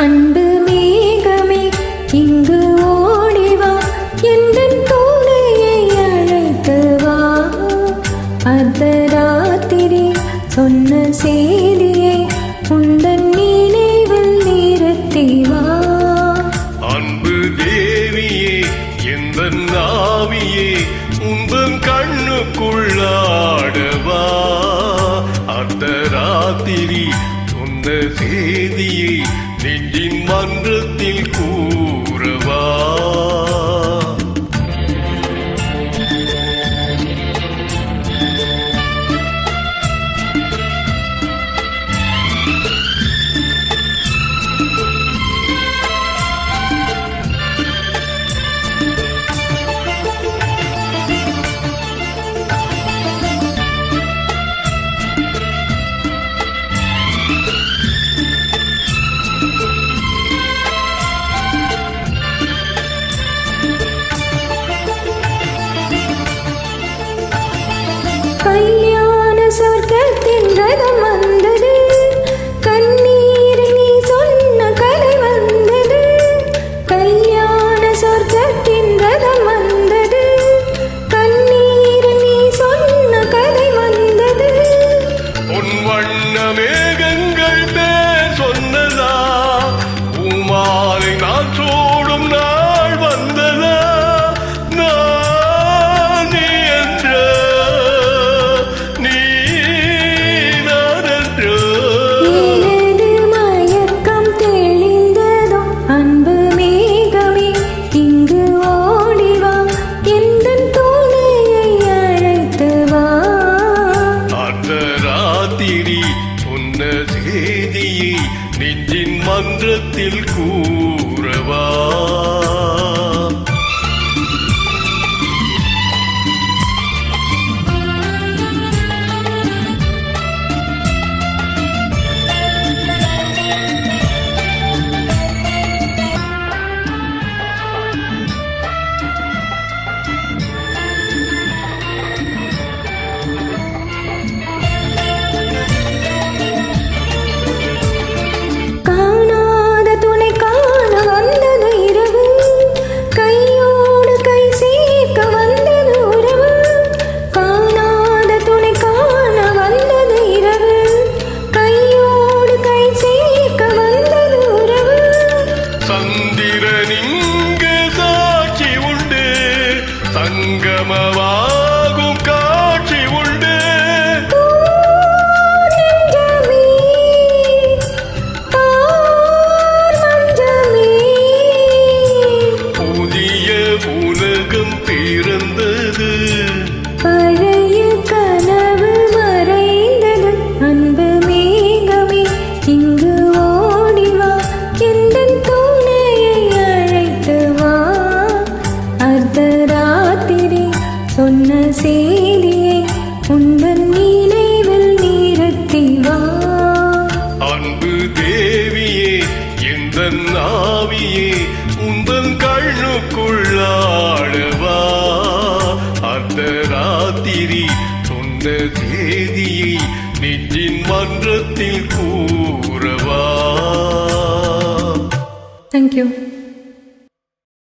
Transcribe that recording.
அன்பு மேகமே இங்கு ஓடிவா, எந்தன் தோழியை அழைத்து வா. அர்த்தராத்திரி சொன்ன செய்தியை உந்தன் நினைவில் நிறுத்தி வா. அன்பு தேவியே எந்தன் ஆவியே உந்தன் கண்ணுக்குள்ளாடவா. அர்த்தராத்திரி சொன்ன செய்தியை நெஞ்சின் மன்றத்தில் கூறவா. கல்யாண சொர்க்கத்தின் ரதம் வந்தது, கண்ணீர் நீ சொன்ன கலை வந்தது. கல்யாண சொர்க்கத்தின் ரதம் வந்தது, கண்ணீர் நீ சொன்ன கலை வந்தது. உன் வண்ண மேகங்கள் பேர் சொன்னதா, உமாலை நான் சூடும் நாள் வந்ததா. சொன்ன செய்தியை நெஞ்சின் மன்றத்தில் கூறவா. சங்கமவாகும் காட்சி உண்டு. புதிய உலகம் பிறந்தது, பழைய கனவு மறைந்தது. அன்பு மேகமே இங்கு ஓடிவா, எந்தன் தோழியை அழைத்து வா. அர்த்தராத்திரி சொன்ன செய்தியை உந்தன் நினைவில் நிறுத்தி வா. அன்பு தேவியே எந்தன் ஆவியே உந்தன் கண்ணுக்குள்ளாடவா. அர்த்தராத்திரி சொன்ன செய்தியை நெஞ்சின் மன்றத்தில் கூறவா. Thank you.